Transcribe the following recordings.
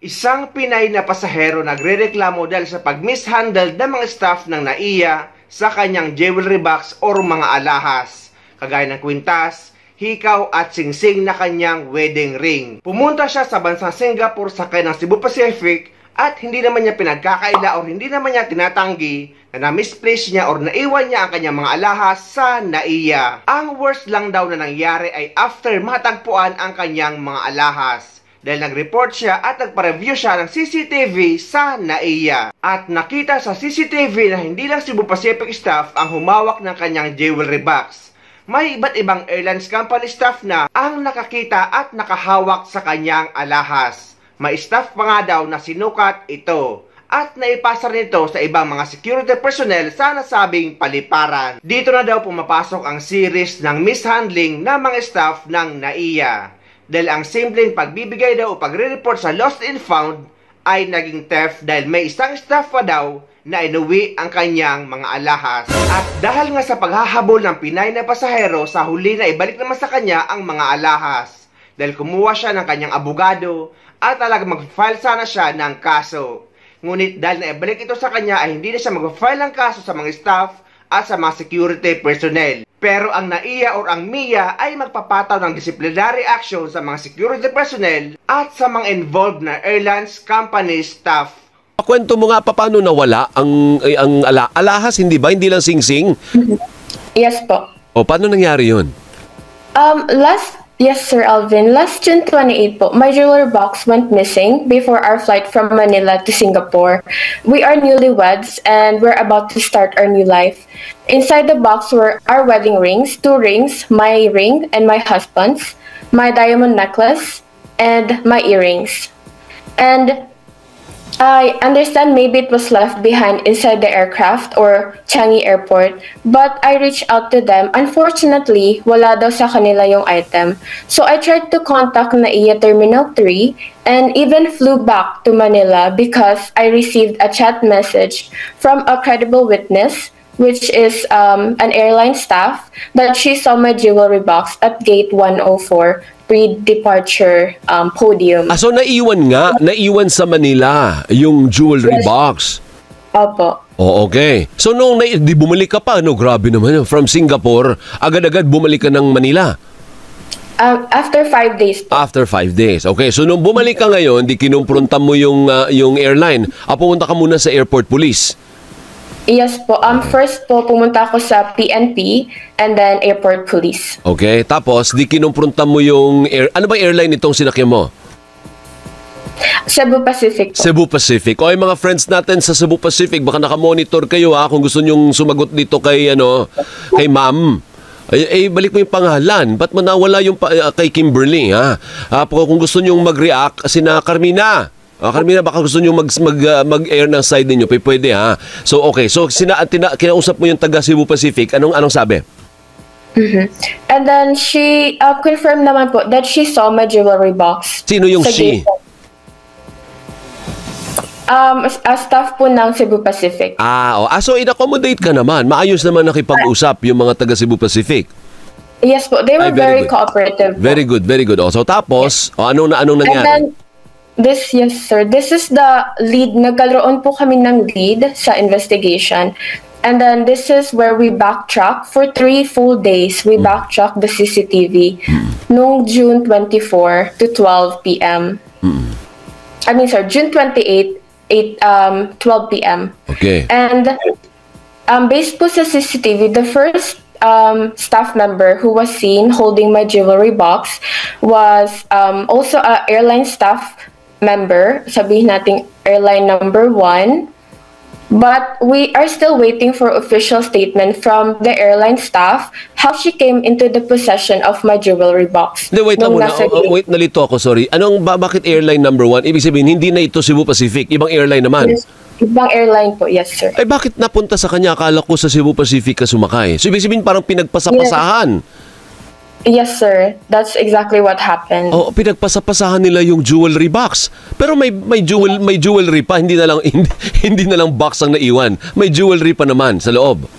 Isang Pinay na pasahero nagrereklamo dahil sa pag-mishandle ng mga staff ng NAIA sa kanyang jewelry box o mga alahas, kagaya ng kwintas, hikaw at singsing na kanyang wedding ring. Pumunta siya sa bansang Singapore sakay ng Cebu Pacific at hindi naman niya pinagkakaila o hindi naman niya tinatanggi na na-misplace niya o naiwan niya ang kanyang mga alahas sa NAIA. Ang worst lang daw na nangyari ay after matagpuan ang kanyang mga alahas. Dahil nag-report siya at nagpa-review siya ng CCTV sa NAIA. At nakita sa CCTV na hindi lang Cebu Pacific staff ang humawak ng kanyang jewelry box. May iba't ibang airlines company staff na ang nakakita at nakahawak sa kanyang alahas. May staff pa nga daw na sinukat ito at naipasa nito sa ibang mga security personnel sa nasabing paliparan. Dito na daw pumapasok ang series ng mishandling ng mga staff ng NAIA. Dahil ang simpleng pagbibigay daw o pagre-report sa lost and found ay naging theft dahil may isang staff pa daw na inuwi ang kanyang mga alahas. At dahil nga sa paghahabol ng Pinay na pasahero, sa huli na ibalik naman sa kanya ang mga alahas. Dahil kumuha siya ng kanyang abogado at talagang mag-file sana siya ng kaso. Ngunit dahil naibalik ito sa kanya ay hindi na siya mag-file ng kaso sa mga staff at sa mga security personnel. Pero ang NAIA or ang MIA ay magpapataw ng disciplinary action sa mga security personnel at sa mga involved na airlines company staff. Kwento mo nga paano nawala ang alahas, hindi ba? Hindi lang singsing? Yes po. O paano nangyari yun? Yes, Sir Alvin. Last June 28 po, my jewelry box went missing before our flight from Manila to Singapore. We are newlyweds and we're about to start our new life. Inside the box were our wedding rings, 2 rings, my ring and my husband's, my diamond necklace, and my earrings. And I understand maybe it was left behind inside the aircraft or Changi Airport, but I reached out to them. Unfortunately, wala daw sa kanila yung item. So I tried to contact NAIA Terminal 3 and even flew back to Manila because I received a chat message from a credible witness, which is an airline staff, that she saw my jewelry box at gate 104. Pre-departure podium. So naiwan sa Manila yung jewelry box. Opo. Oh, okay. So nung di bumalik ka pa, grabe naman yun. From Singapore, agad-agad bumalik ka ng Manila. After 5 days po. After 5 days. Okay, so nung bumalik ka ngayon, di kinumpronta mo yung airline. Pumunta ka muna sa airport police. Yes po. First po, pumunta ako sa PNP and then airport police. Okay, tapos di kinumpronta mo yung ano ba airline itong sinakyan mo? Cebu Pacific po. Cebu Pacific. O mga friends natin sa Cebu Pacific, baka nakamonitor kayo kung gusto nyong sumagot dito kay ma'am. Balik mo yung pangalan. Ba't manawala yung kay Kimberly, ha? Kung gusto nyong mag-react, sina Carmina. Carmina, baka gusto nyo mag-air ng side ninyo, pwede, ha? So, okay. So, kinausap mo yung taga Cebu Pacific. Anong sabi? Mm-hmm. And then, she confirmed naman po that she saw my jewelry box. Sino yung she? A staff po ng Cebu Pacific. So in-accommodate ka naman. Maayos naman nakipag-usap yung mga taga Cebu Pacific. Yes po. They were very cooperative po. Very good, very good. So, tapos, anong nangyari? And then, yes sir. This is the lead. Nagkaroon po kami ng lead sa investigation. And then this is where we backtrack for 3 full days. We backtrack the CCTV noong June 24 to 12 p.m. June 28, 12 p.m. Okay. And based po sa CCTV, the first staff member who was seen holding my jewelry box was also an airline staff member, sabihin nating airline number 1, but we are still waiting for official statement from the airline staff how she came into the possession of my jewelry box. Wait, nalito ako, sorry. Bakit airline number 1? Ibig sabihin, hindi na ito Cebu Pacific, ibang airline naman. Yes, ibang airline po, yes sir. Bakit napunta sa kanya? Akala ko sa Cebu Pacific ka sumakay. So ibig sabihin, parang pinagpasapasahan. Yes, sir. That's exactly what happened. Pinagpasapasahan nila yung jewelry box. Pero may jewelry pa, hindi na lang box ang naiwan. May jewelry pa naman sa loob.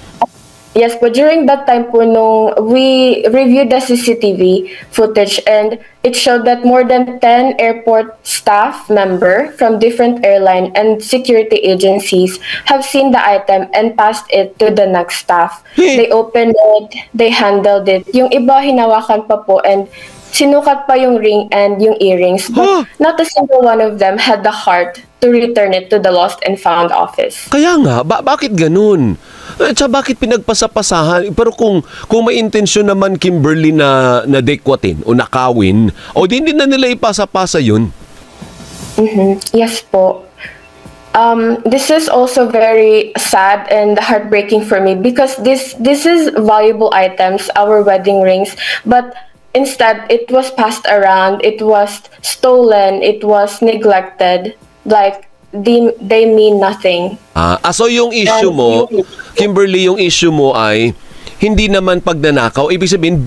Yes, but during that time po nung we reviewed the CCTV footage and it showed that more than 10 airport staff member from different airline and security agencies have seen the item and passed it to the next staff. They opened it, they handled it. Yung iba hinawakan pa po and sinukat pa yung ring and yung earrings, but not a single one of them had the heart to return it to the lost and found office. Kaya nga, bakit ganun? Tsaka bakit pinagpasapasahan? Pero kung may intensyon naman, Kimberly, na dekwatin o nakawin, o hindi na nila ipasa-pasa yun? Yes po. This is also very sad and heartbreaking for me because this is valuable items, our wedding rings, but instead it was passed around, it was stolen, it was neglected, like they mean nothing. So yung issue mo, Kimberly, yung issue mo ay hindi naman pagnanakaw, ibig sabihin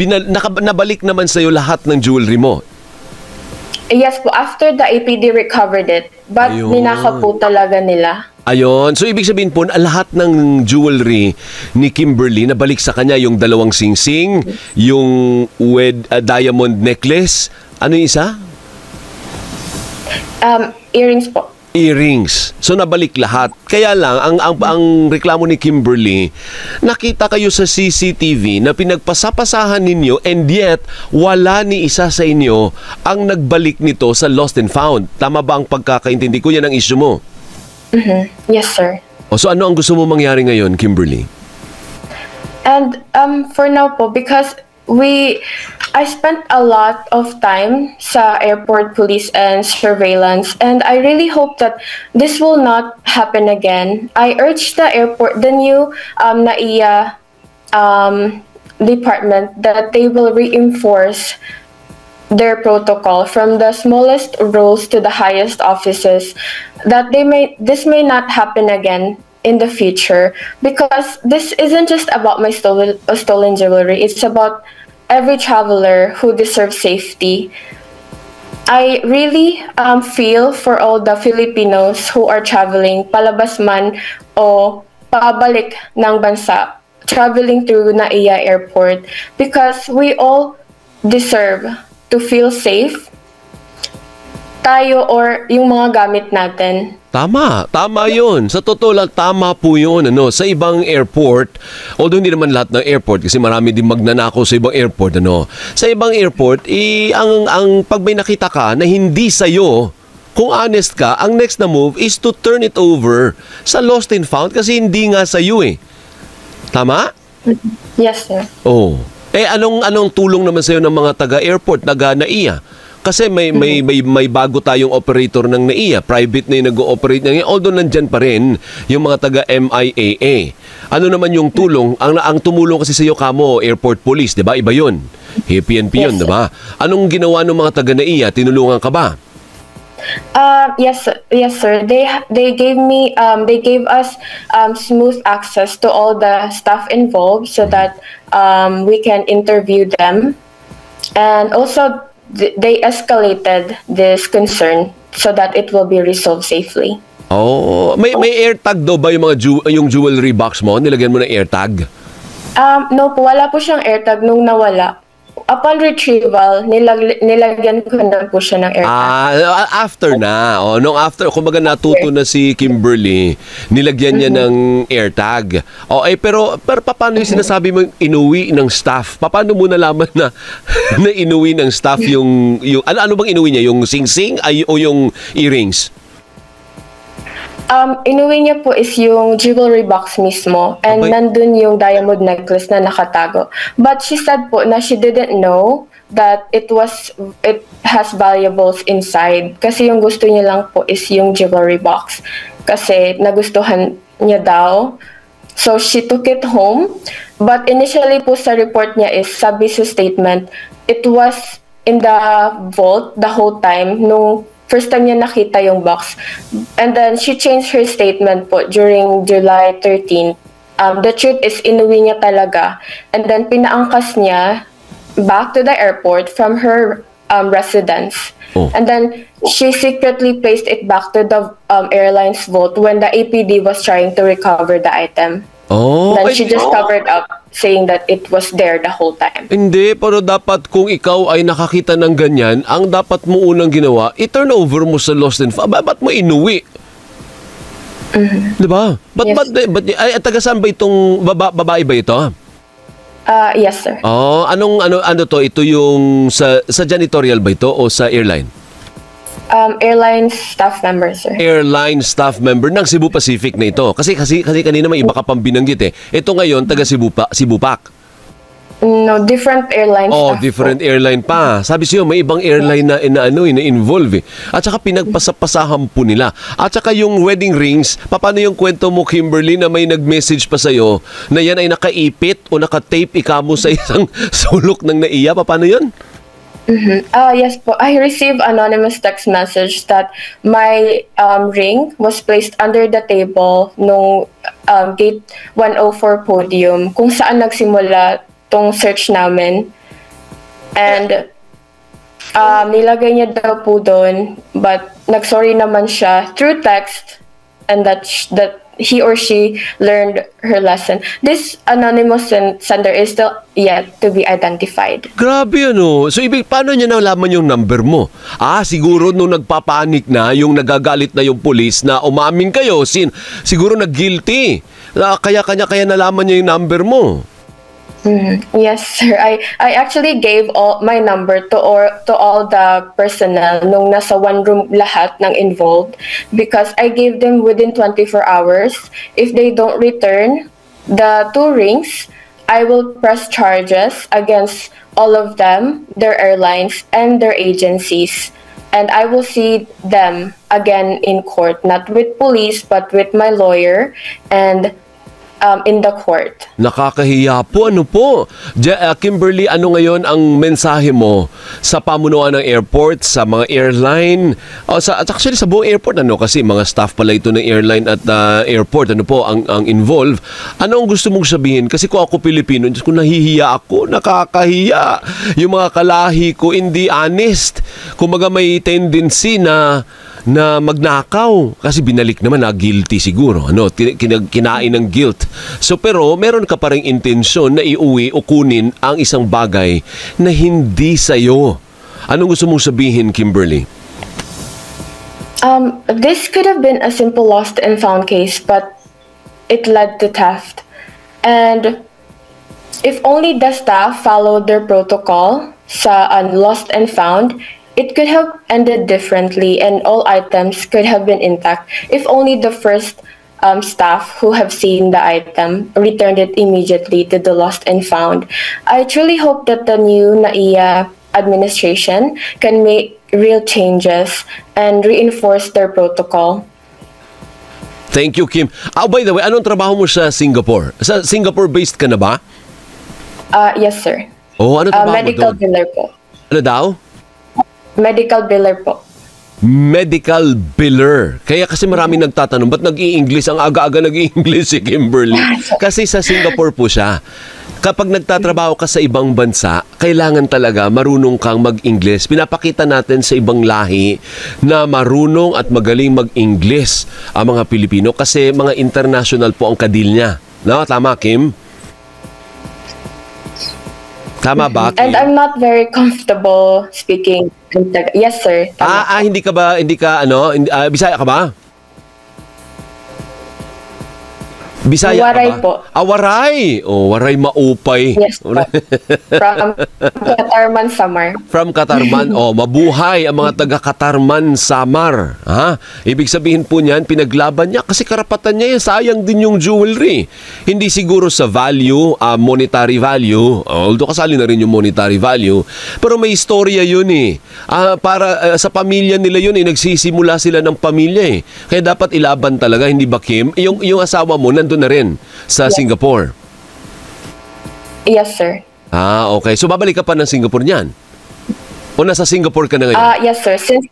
nabalik naman sa'yo lahat ng jewelry mo. Yes po, after the APD recovered it, but ninakaw po talaga nila. Ayon. So, ibig sabihin po, lahat ng jewelry ni Kimberly, nabalik sa kanya yung dalawang singsing, yung diamond necklace. Ano yung isa? Earrings po. Earrings. So, nabalik lahat. Kaya lang, ang reklamo ni Kimberly, nakita kayo sa CCTV na pinagpasapasahan ninyo and yet, wala ni isa sa inyo ang nagbalik nito sa lost and found. Tama ba ang pagkakaintindi ko? Yan ang issue mo. Yes, sir. So ano ang gusto mo mangyari ngayon, Kimberly? And for now po, because I spent a lot of time sa airport police and surveillance, and I really hope that this will not happen again. I urge the airport, the new NAIA department, that they will reinforce their protocol from the smallest roles to the highest offices, that this may not happen again in the future, because this isn't just about my stolen jewelry, it's about every traveler who deserves safety. I really feel for all the Filipinos who are traveling palabas man o pabalik ng bansa, traveling through NAIA Airport, because we all deserve to feel safe, tayo or yung mga gamit natin. Tama yun. Sa totoo lang, tama po yun. Sa ibang airport, although hindi naman lahat ng airport, kasi marami din magnanakaw sa ibang airport, sa ibang airport, ang pag may nakita ka na hindi sa'yo, kung honest ka, ang next na move is to turn it over sa lost and found kasi hindi nga sa'yo eh. Tama? Yes, sir. Oh. Anong tulong naman sa'yo ng mga taga-airport, taga-NAIA? Kasi may bago tayong operator ng NAIA, private na yung nag-ooperate ng NAIA, although nandyan pa rin yung mga taga-MIAA. Ano naman yung tulong? Ang tumulong kasi sa'yo kamo, airport police, di ba? Iba yun. PNP yun, di ba? Anong ginawa ng mga taga-NAIA? Tinulungan ka ba? Yes, sir. They gave us smooth access to all the staff involved so that we can interview them, and also they escalated this concern so that it will be resolved safely. Oh, may AirTag daw ba yung jewelry box mo? Nilagyan mo ng AirTag? No po, wala po siyang AirTag nung nawala. Upon retrieval, nilagyan ko na po siya ng AirTag. After na. After, kumbaga natuto na si Kimberly, nilagyan niya ng AirTag. Pero paano yung sinasabi mo inuwi ng staff? Paano mo nalaman na inuwi ng staff yung ano bang inuwi niya? Yung sing-sing o yung earrings? Inuwi niya po is yung jewelry box mismo, and nandun yung diamond necklace na nakatago. But she said po na she didn't know that it has valuables inside, kasi yung gusto niya lang po is yung jewelry box kasi nagustuhan niya daw. So she took it home, but initially po sa report niya is sabi sa statement, it was in the vault the whole time nung first time niya nakita yung box. And then she changed her statement po during July 13th. The truth is inuwi niya talaga. And then pinaangkas niya back to the airport from her residence. And then she secretly placed it back to the airline's vault when the APD was trying to recover the item. Oh, Then she just covered up, saying that it was there the whole time. Hindi, pero dapat kung ikaw ay nakakita ng ganyan, ang dapat mo unang ginawa, i-turn over mo sa lost and found. Ba't mo inuwi? Diba? Ay, taga saan ba itong babae ba ito? Yes, sir. Oh, ano to? Ito yung sa janitorial ba ito o sa airline? Airline staff member, sir. Airline staff member ng Cebu Pacific na ito. Kasi kanina may iba ka pang binanggit eh. Ito ngayon, taga Cebu Pac. No, different airline Oh, staff different po. airline pa. Sabi siyo, may ibang airline na involve eh. At saka pinagpasapasahan po nila. At saka yung wedding rings, paano yung kwento mo, Kimberly, na may nag-message pa sa'yo na yan ay nakaipit o nakatape ikamo sa isang sulok ng naiya? Paano yun? Yes po. I received anonymous text message that my ring was placed under the table nung gate 104 podium kung saan nagsimula tong search namin. And nilagay niya daw po doon, but nagsorry naman siya through text, and that he or she learned her lesson. This anonymous sender is still yet to be identified. Grabe ano. So paano niya nalaman yung number mo? Siguro nung nagpapanik na, yung nagagalit na yung police na umamin kayo, siguro nag-guilty. Kaya nalaman niya yung number mo. Yes, sir. I actually gave my number to all the personnel nung nasa one room lahat ng involved, because I gave them within 24 hours. If they don't return the 2 rings, I will press charges against all of them, their airlines, and their agencies. And I will see them again in court, not with police, but with my lawyer and in the court. Nakakahiya po. Ano po? Kimberly, ano ngayon ang mensahe mo sa pamunuan ng airport, sa mga airline, actually sa buong airport, kasi mga staff pala ito ng airline at airport, ano po ang involved. Ano ang gusto mong sabihin? Kasi kung ako Pilipino, kung nahihiya ako, nakakahiya. Yung mga kalahi ko, hindi honest. Kumaga may tendency na magnakaw kasi binalik naman na guilty siguro, kinain ng guilt. So pero meron ka pa ring intensyon na iuwi o kunin ang isang bagay na hindi sa'yo. Anong gusto mong sabihin, Kimberly? This could have been a simple lost and found case, but it led to theft. And if only the staff followed their protocol sa lost and found, it could have ended differently and all items could have been intact if only the first staff who have seen the item returned it immediately to the lost and found. I truly hope that the new NAIA administration can make real changes and reinforce their protocol. Thank you, Kim. By the way, anong trabaho mo sa Singapore? Sa Singapore-based ka na ba? Yes, sir. Oh, ano trabaho mo medical doon? biller po. Ano daw? Medical biller po. Medical biller. Kaya kasi marami nagtatanong, ba't nag-i-English? Ang aga-aga nag-i-English si Kimberly. Kasi sa Singapore po siya. Kapag nagtatrabaho ka sa ibang bansa, kailangan talaga marunong kang mag-English. Pinapakita natin sa ibang lahi na marunong at magaling mag-English ang mga Pilipino kasi mga international po ang kadil niya. No? Tama, Kim? Tama ba, Kim? And I'm not very comfortable speaking. Yes, sir. Tama. Hindi ka Bisaya ka ba? Bisaya Waray ka ba? po. Waray. Waray maupay. Yes po. From Katarman, Samar. From Katarman. Mabuhay ang mga taga Katarman, Samar. Ibig sabihin po niyan, pinaglaban niya kasi karapatan niya yan. Sayang din yung jewelry. Hindi siguro sa value, monetary value. Although kasali na rin yung monetary value. Pero may istorya yun eh. Para sa pamilya nila yun eh. Nagsisimula sila ng pamilya eh. Kaya dapat ilaban talaga, hindi ba, Kim? Yung asawa mo, nandun na rin sa Singapore. Yes, sir. Okay. So, babalik ka pa ng Singapore niyan? O nasa Singapore ka na ngayon? Yes, sir. Since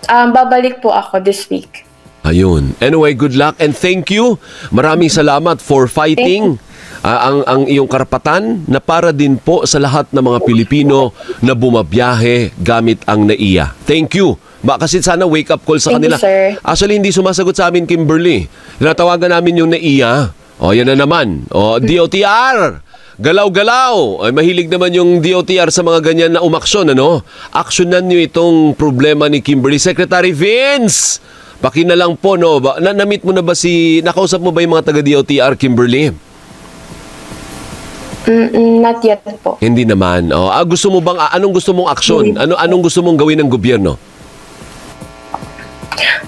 babalik po ako this week. Ayun. Anyway, good luck and thank you. Maraming salamat for fighting ang iyong karapatan na para din po sa lahat ng mga Pilipino na bumabiyahe gamit ang NAIA. Thank you. Kasi sana wake up call sa Thank kanila. you, sir. Actually, hindi sumasagot sa amin, Kimberly. Tinatawagan namin yung NAIA. O, yan na naman. O, DOTR! Galaw-galaw! Ay, mahilig naman yung DOTR sa mga ganyan na umaksyon, ano? Aksyonan nyo itong problema ni Kimberly. Secretary Vince! Pakina lang po, no? Na-meet mo na ba nakausap mo ba yung mga taga-DOTR, Kimberly? Not yet po. Hindi naman. O, gusto mo bang, anong gusto mong aksyon? Anong gusto mong gawin ng gobyerno?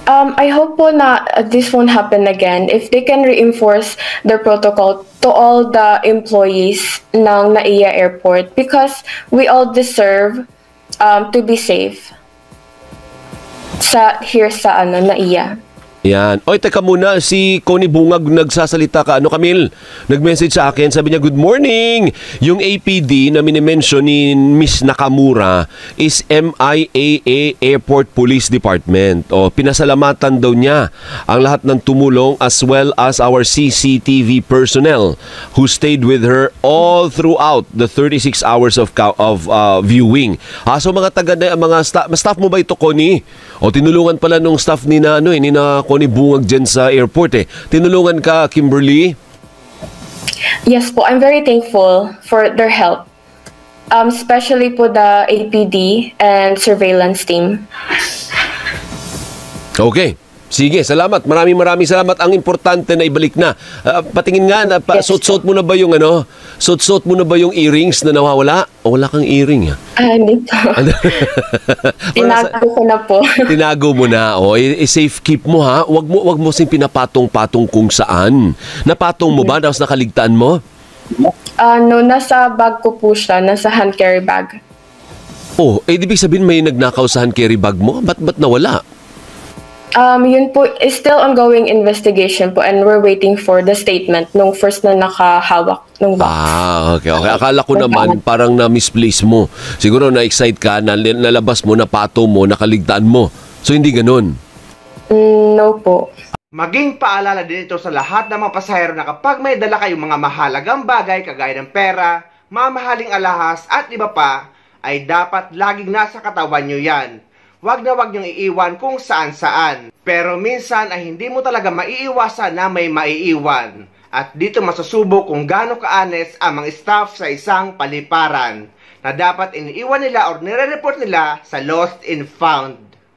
I hope po na this won't happen again. If they can reinforce their protocol to all the employees ng NAIA Airport, because we all deserve to be safe here sa NAIA. Yan. Oy, teka muna, si Connie Bungag nagsasalita ka. Ano, Camille? Nag-message sa akin, sabi niya, good morning! Yung APD na minimension ni Miss Nakamura is MIAA Airport Police Department. O, pinasalamatan daw niya ang lahat ng tumulong as well as our CCTV personnel who stayed with her all throughout the 36 hours of viewing. So mga staff mo ba ito, Connie? O, tinulungan pala nung staff ni na Connie Bungag dyan sa airport eh. Tinulungan ka, Kimberly? Yes po, I'm very thankful for their help. Especially po the APD and surveillance team. Okay. Sige, salamat. Maraming salamat. Ang importante na ibalik na. Patingin nga, suot-suot mo na ba yung suot-suot mo na ba yung earrings na nawawala? O wala kang earring? Hindi po. Tinago ko na po. Tinago mo na. O, safe keep mo ha. Wag mo sing pinapatong-patong kung saan. Napatong mo ba? Tapos nakaligtaan mo? Nasa bag ko po siya. Nasa hand carry bag. Oh, ibig sabihin may nagnakaw sa hand carry bag mo? Ba't nawala? Yun po is still ongoing investigation po, and we're waiting for the statement nung first na nakahawak ng box. Okay. Akala ko naman parang na-misplace mo. Siguro na-excite ka, nalabas mo, napato mo, nakaligtaan mo. So hindi ganun? No po. Maging paalala din ito sa lahat ng mga pasahero na kapag may dala kayong mga mahalagang bagay kagaya ng pera, mamahaling alahas at iba pa, ay dapat laging nasa katawan nyo yan. Wag na wag niyong iiwan kung saan-saan. Pero minsan ay hindi mo talaga maiiwasan na may maiiwan. At dito masusubok kung gaano ka-honest ang mga staff sa isang paliparan na dapat iniiwan nila or nire-report nila sa lost and found.